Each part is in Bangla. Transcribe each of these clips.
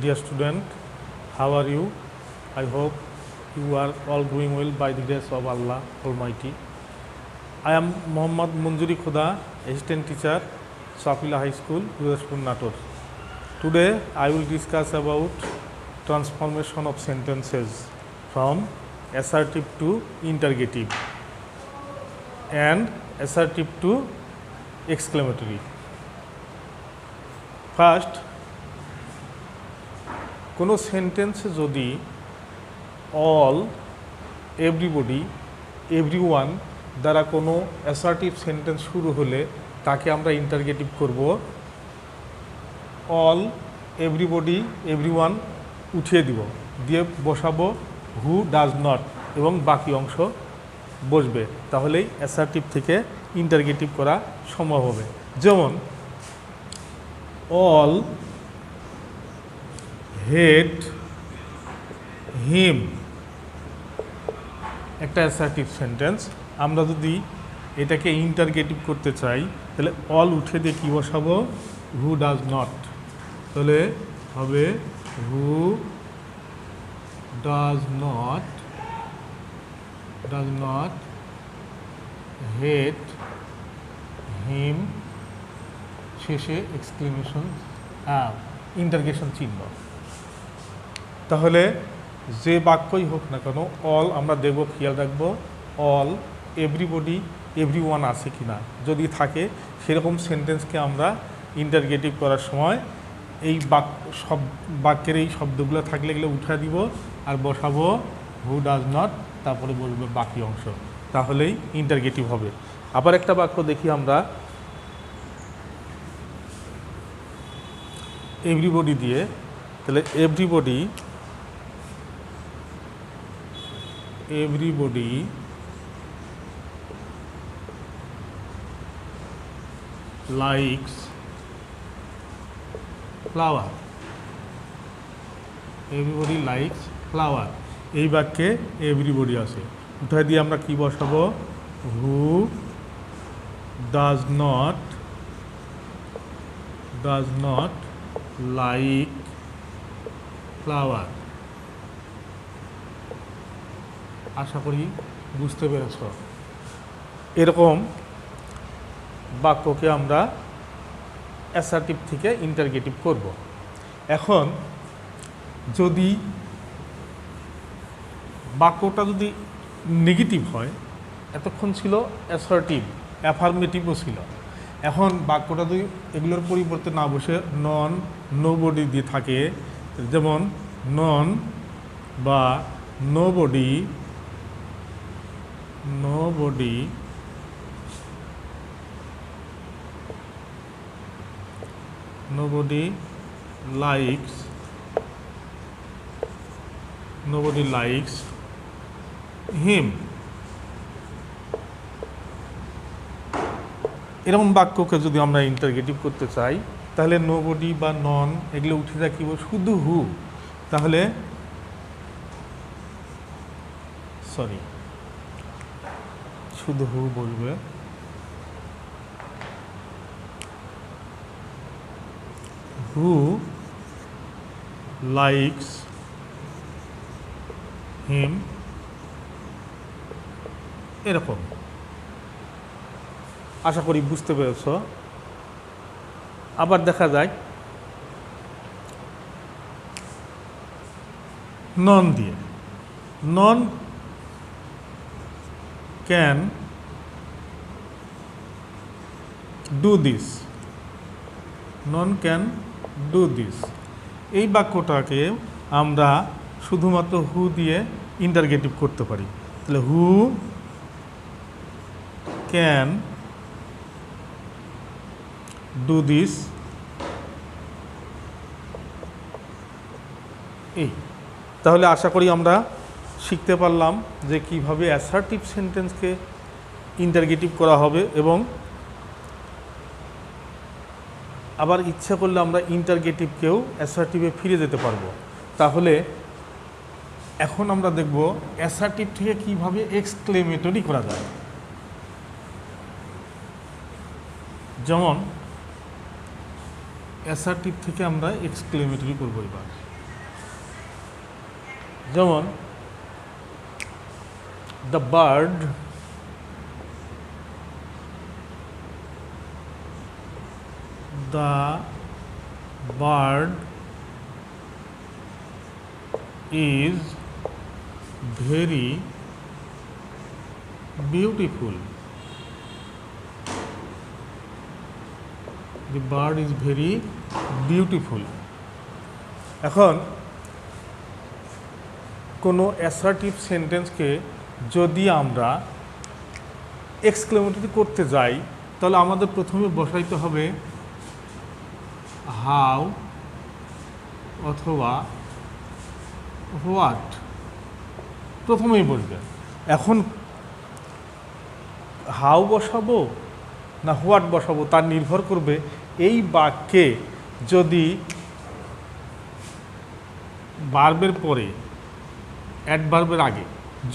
Dear student, how are you? I hope you are all doing well by the grace of Allah Almighty. I am Mohammad Munjuri Khuda, assistant teacher, Safila High School, Gurdaspur, Nator. Today I will discuss about transformation of sentences from assertive to interrogative and assertive to exclamatory. First, কোনো সেন্টেন্সে যদি অল, এভরিবডি, এভরিওয়ান দ্বারা কোনো অ্যাসার্টিভ সেন্টেন্স শুরু হলে তাকে আমরা ইন্টারগেটিভ করব। অল, এভরিবডি, এভরিওয়ান উঠিয়ে দিব, দিয়ে বসাবো হু ডাজ নট এবং বাকি অংশ বসবে, তাহলেই অ্যাসার্টিভ থেকে ইন্টারগেটিভ করা সম্ভব হবে। যেমন অল হেট হিম একটা অ্যাসার্টিভ সেন্টেন্স। আমরা যদি এটাকে ইন্টারগেটিভ করতে চাই তাহলে অল উঠে দিয়ে কী বসাবো? Who does not. তাহলে হবে হু ডাজ নট হেট হিম, শেষে এক্সক্লেমেশন ইন্টারগেশন চিহ্ন। তাহলে যে বাক্যই হোক না কেন অল আমরা দেখব, খেয়াল রাখবো অল, এভরিবডি, এভরিওয়ান আছে কি না। যদি থাকে সেরকম সেন্টেন্সকে আমরা ইন্টারগেটিভ করার সময় এই সব বাক্যের এই শব্দগুলো থাকলে এগুলো উঠা দিব আর বসাবো হু ডাজ নট, তারপরে বলবো বাকি অংশ, তাহলেই ইন্টারগেটিভ হবে। আবার একটা বাক্য দেখি আমরা এভরিবডি দিয়ে, তাহলে everybody likes flower, everybody likes flower. এই বাক্যে এভরিবডি আছে, উঠায় দিয়ে আমরা কি বসাবো? Who does not like flower. আশা করি বুঝতে পেরেছ। এরকম বাক্যকে আমরা অ্যাসার্টিভ থেকে ইন্টারগেটিভ করব। এখন যদি বাক্যটা যদি নেগেটিভ হয়, এতক্ষণ ছিল অ্যাসার্টিভ, অ্যাফার্মেটিভও ছিল, এখন বাক্যটা যদি এগুলোর পরিবর্তে না বসে নন, নোবডি দিয়ে থাকে, যেমন নন বা নোবডি লাইকস হিম, এরকম বাক্যকে যদি আমরা ইন্টারগেটিভ করতে চাই তাহলে নোবডি বা নন এগুলো উঠে রাখিব, শুধু হু, তাহলে শুধু হু বলবে। হু লাইকস হিম, এরকম। আশা করি বুঝতে পেরেছ। আবার দেখা যায় নন দিয়ে, নন ক্যান ডু দিস, এই বাক্যটাকে আমরা শুধুমাত্র হু দিয়ে ইন্টারগেটিভ করতে পারি। তাহলে হু ক্যান ডু দিস, এই। তাহলে আশা করি আমরা শিখতে পারলাম যে কিভাবে অ্যাসার্টিভ সেন্টেন্সকে ইন্টারগেটিভ করা হবে এবং আবার ইচ্ছা করলে আমরা ইন্টারগেটিভকেও অ্যাসার্টিভে ফিরে যেতে পারবো। তাহলে এখন আমরা দেখব অ্যাসার্টিভ থেকে কিভাবে এক্সক্লেমেটরি করা যায়। যেমন অ্যাসার্টিভ থেকে আমরা এক্সক্লেমেটরি করবো এবার। যেমন the bird is very beautiful. The bird is very beautiful. এখন কোনো অ্যাসার্টিভ সেন্টেন্সকে যদি আমরা এক্সক্লেমেটরি করতে যাই তাহলে আমাদের প্রথমে বসাইতে হবে হাউ অথবা হোয়াট, প্রথমেই বসবে। এখন হাউ বসাবো না হোয়াট বসাবো তার নির্ভর করবে এই বাক্যে যদি ভার্বের পরে অ্যাডভার্বের আগে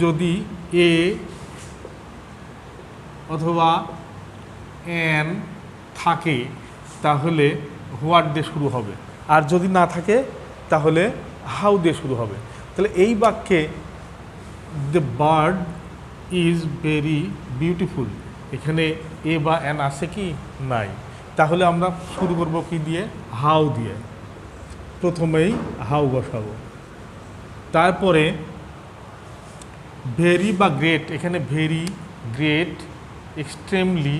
যদি এ অথবা এন থাকে তাহলে হোয়াট দিয়ে শুরু হবে, আর যদি না থাকে তাহলে হাউ দিয়ে শুরু হবে। তাহলে এই বাক্যে the bird is very beautiful, এখানে এ বা এন আছে কি নাই, তাহলে আমরা শুরু করব কি দিয়ে, হাউ দিয়ে। প্রথমেই হাউ বসাবো। তারপরে ভেরি বা গ্রেট, এখানে ভেরি, গ্রেট, এক্সট্রিমলি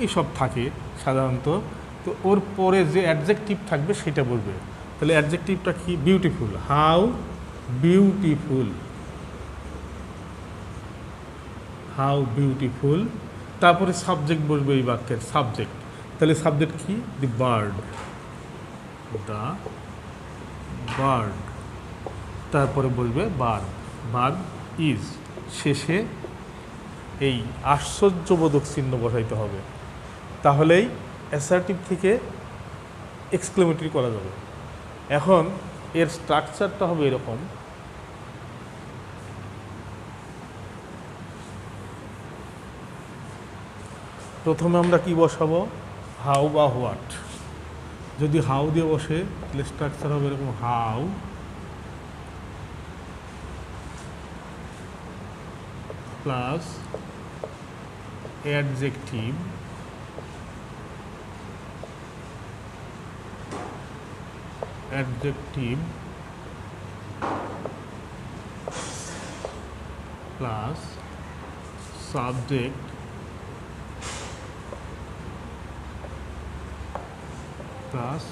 এসব থাকে সাধারণত, তো ওর পরে যে অ্যাডজেক্টিভ থাকবে সেটা বলবে। তাহলে অ্যাডজেক্টিভটা কি, beautiful, how beautiful, how beautiful. তারপরে সাবজেক্ট বলবে এই বাক্যের সাবজেক্ট, তাহলে সাবজেক্ট কি, দি বার্ড, দ্য বার্ড। তারপরে বলবে বার্ড, বার্ড ইজ, শেষে এই আশ্চর্যবোধক চিহ্ন বসাইতে হবে, তাহলেই অ্যাসার্টিভ থেকে এক্সক্লেমেটরি করা যাবে। এখন এর স্ট্রাকচারটা হবে এরকম, প্রথমে আমরা কি বসাবো, হাউ বা হোয়াট। যদি হাউ দিয়ে বসে তাহলে স্ট্রাকচার হবে এরকম, how plus adjective plus subject plus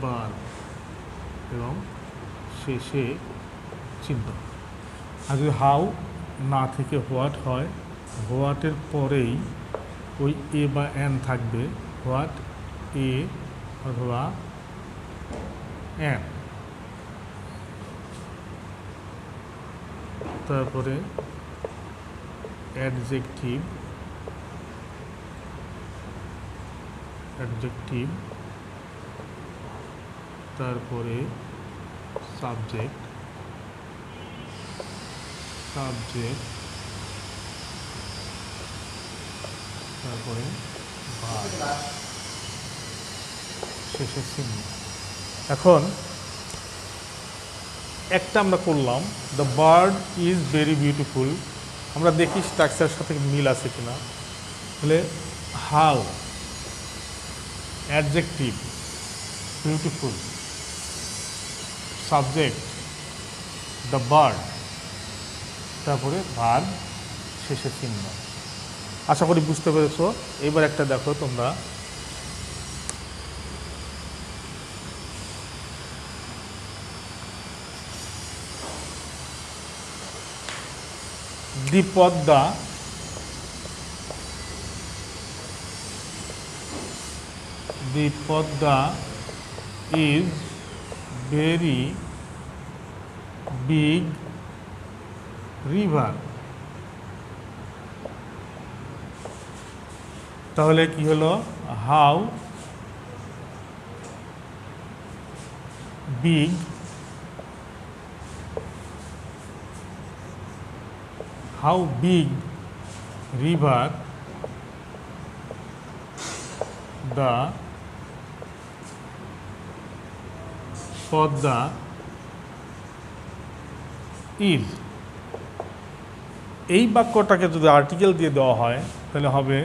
verb এবং শেষে চিহ্ন। আর যদি হাউ না থেকে হোয়াট হয়, হোয়াটের পরেই ওই এ বা এন থাকবে, হোয়াট এ অথবা এন। তারপরে অ্যাডজেক্টিভ তারপরে সাবজেক্ট তারপরে ভার্ব, শেষে চিহ্ন। এখন একটা আমরা করলাম, the bird is very beautiful, আমরা দেখি স্ট্রাকচারের সাথে মিল আছে কিনা। তাহলে how, adjective beautiful, subject the bird, তারপরে ভার্ব, শেষে চিহ্ন। আশা করি বুঝতে পেরেছো। এবার একটা দেখো তোমরা, the Podda is very big river. তাহলে কি হলো, how big river the Padma is, এই বাক্যটাকে যদি আর্টিকেল দিয়ে দেওয়া হয় তাহলে হবে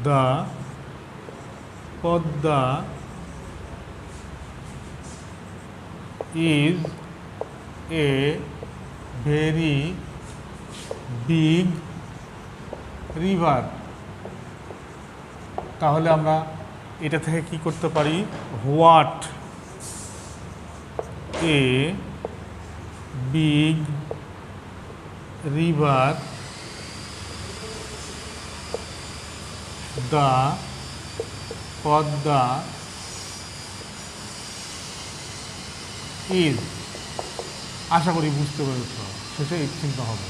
the Padma is a very big river. তাহলে আমরা এটা থেকে কি করতে পারি, what a big river the Padma is. আশা করি বুঝতে পেরেছ, শেষে এই চিন্তা হবে।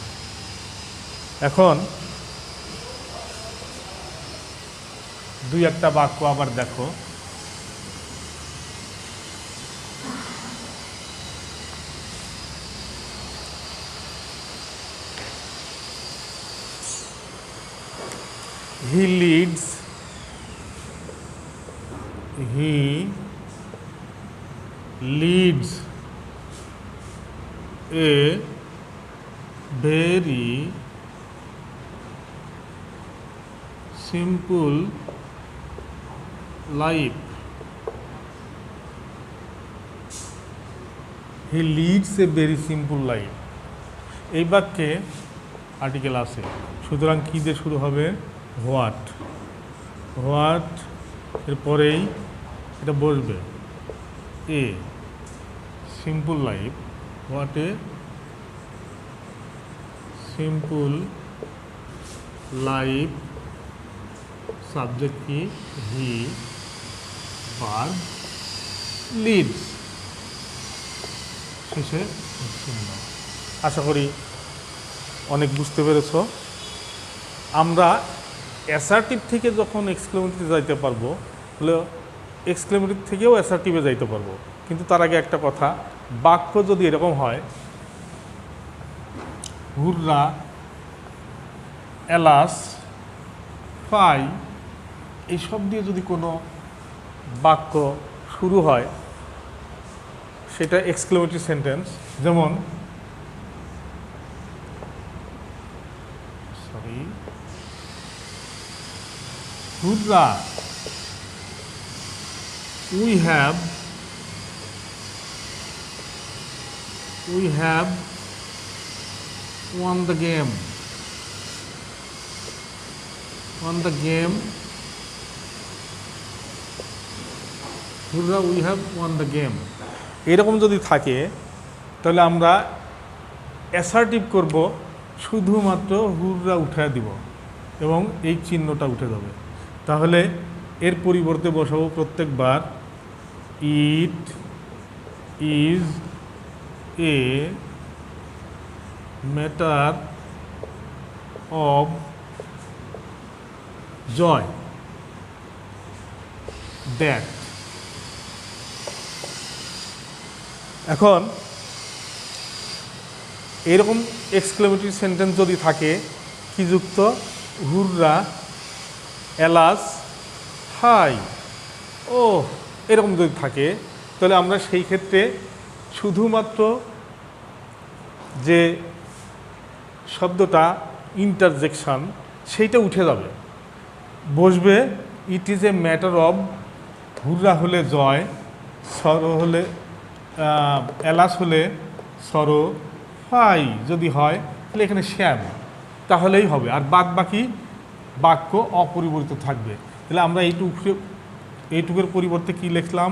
এখন দুই একটা বাক্য আবার দেখো। He leads a very simple life. He leads a very simple life. এই বাক্যে আর্টিকেল আছে, সুতরাং কী দিয়ে শুরু হবে, হোয়াট। হোয়াট এর পরেই এটা বসবে a simple life. What a simple life, subject কি হি, ভার্ব লিডস, শেষে চিহ্ন। আশা করি অনেক বুঝতে পেরেছ। আমরা অ্যাসার্টিভ থেকে যখন এক্সক্লেমেটিভে যাইতে পারবো, তাহলে এক্সক্লেমেটিভ থেকেও অ্যাসার্টিভে যাইতে পারবো। কিন্তু তার আগে একটা কথা, বাক্য যদি এরকম হয়, হুররা, এলাস, ফাই, এইসব দিয়ে যদি কোনো বাক্য শুরু হয়, সেটা এক্সক্লেমেটিভ সেন্টেন্স। যেমন হুররা, we have won the game. হুররা, we have won the game. এরকম যদি থাকে তাহলে আমরা অ্যাসার্টিভ করব, শুধুমাত্র হুররা উঠে দিব এবং এই চিহ্নটা উঠে যাবে। তাহলে এর পরিবর্তে বসাবো প্রত্যেকবার it is a matter of joy that. এখন এরকম এক্সক্লেমেটরি সেন্টেন্স যদি থাকে, কি যুক্ত, হুররা, এলাস, হাই, ও, এরকম যদি থাকে, তাহলে আমরা সেই ক্ষেত্রে শুধুমাত্র যে শব্দটা ইন্টারজেকশন, সেইটা উঠে যাবে, বসবে ইট ইজ এ ম্যাটার অফ, হুররা হলে জয়, সরো হলে, এলাস হলে সরো, ফাই যদি হয় তাহলে এখানে শ্যাম, তাহলেই হবে। আর বাদ বাকি বাক্য অপরিবর্তিত থাকবে। তাহলে আমরা এইটুকুর পরিবর্তে কি লিখলাম,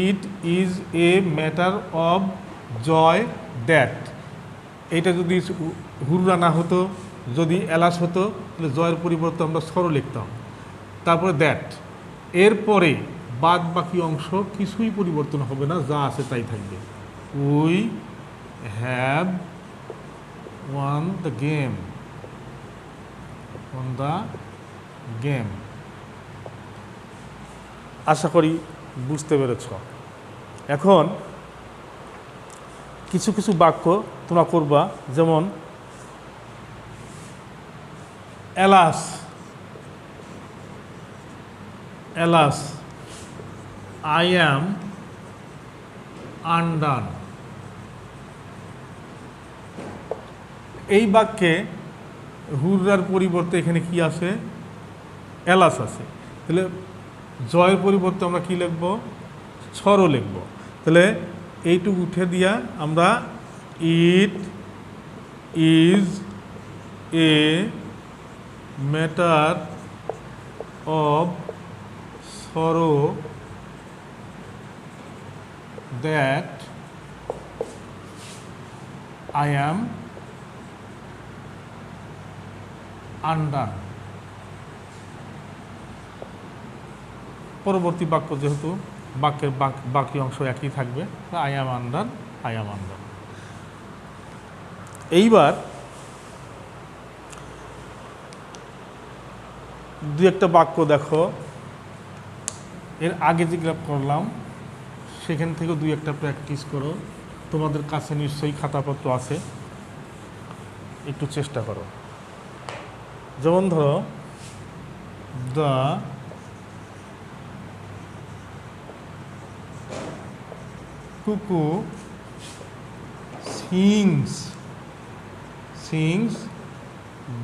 it is a matter of joy that. এইটা যদি হুররা না হতো, যদি এলাস হতো, তাহলে জয়ের পরিবর্তে আমরা সরো লিখতাম, তারপরে দ্যাট। এরপরে বাদ বাকি অংশ কিছুই পরিবর্তন হবে না, যা আছে তাই থাকবে। We have won the game, on the game. আশা করি বুঝতে পেরেছ। এখন কিছু কিছু বাক্য তোমরা করবা, যেমন alas, alas, I am undone. এই বাক্যে হুররার পরিবর্তে এখানে কি আছে? এলাস আছে। তাহলে জয়ের পরিবর্তে আমরা কি লিখব? ছড়ো লিখব। তাহলে এইটুকু উঠে দিয়া আমরা ইট is a matter of sorrow that I am undone. পরবর্তী বাক্য যেহেতু বাক্যের বাকি অংশ একই থাকবে, I am undone, I am undone. এইবার দু একটা বাক্য দেখো, এর আগে যেগুলো করলাম সেখান থেকে দুই একটা প্র্যাকটিস করো। তোমাদের কাছে নিশ্চয়ই খাতাপত্র আছে, একটু চেষ্টা করো। যেমন ধরো, দ্য কুকু sings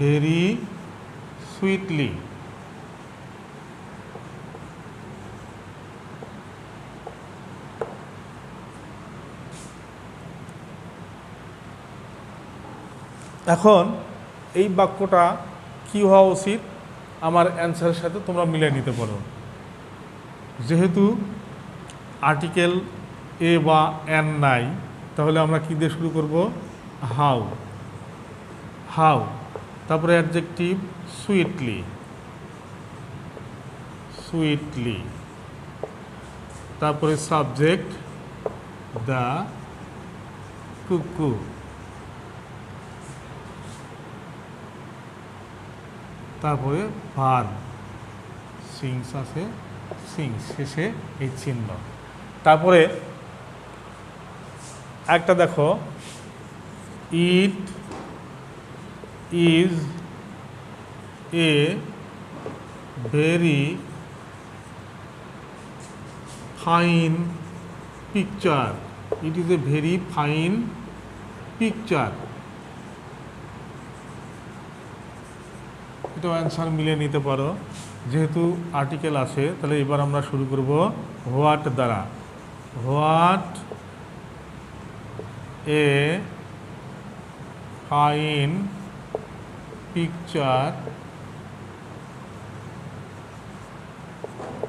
very sweetly. এখন এই বাক্যটা কি হওয়া উচিত? আমার অ্যান্সারের সাথে তোমরা মিলিয়ে নিতে পারো। যেহেতু আর্টিকেল এ বা এন নাই, তাহলে আমরা কি দিয়ে শুরু করব? হাউ। হাউ, তারপরে অ্যাডজেক্টিভ সুইটলি, সুইটলি, তারপরে সাবজেক্ট দ্য কুকু, তারপরে ভার্ব সিংস আছে, সিংস, শেষে এই চিহ্ন। তারপরে একটা দেখো, ইট is a very fine picture, it is a very fine picture. এটাও অ্যান্সার মিলিয়ে নিতে পারো। যেহেতু আর্টিকেল আছে, তাহলে এবার আমরা শুরু করব হোয়াট দ্বারা। What a fine picture,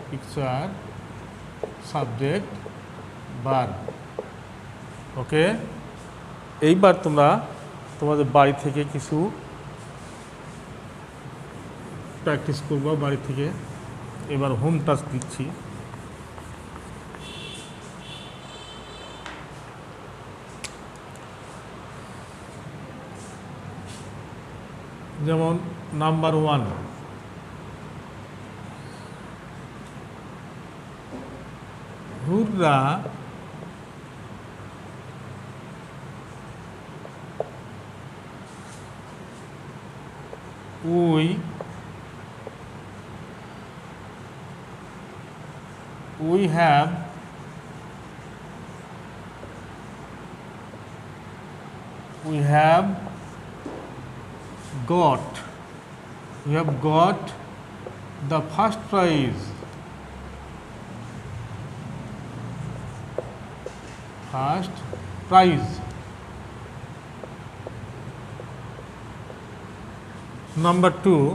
picture subject verb. Okay, এইবার তোমরা তোমাদের বাড়ি থেকে কিছু প্র্যাকটিস করবো বাড়ি থেকে। এবার হোম টাস্ক দিচ্ছি। যেমন number 1, হুররা we have got the first prize. First prize. Number 2,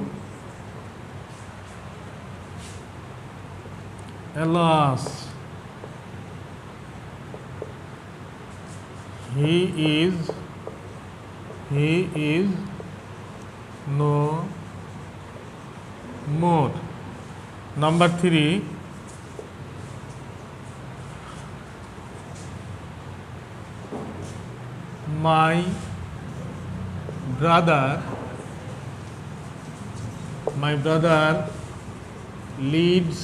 alas, he is no more. Number 3, my brother leads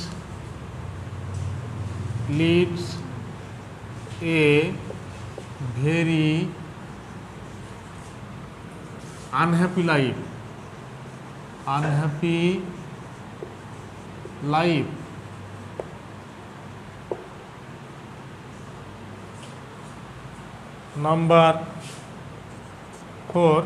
a very unhappy life. Number 4,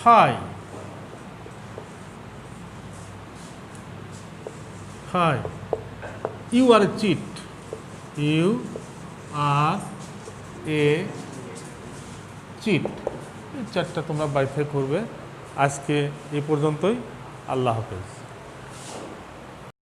Hi. Hi. You are a cheat. You are a cheat. এই চারটা তোমরা বাইফাই করবে। আজকে এই পর্যন্তই। আল্লাহ হাফেজ।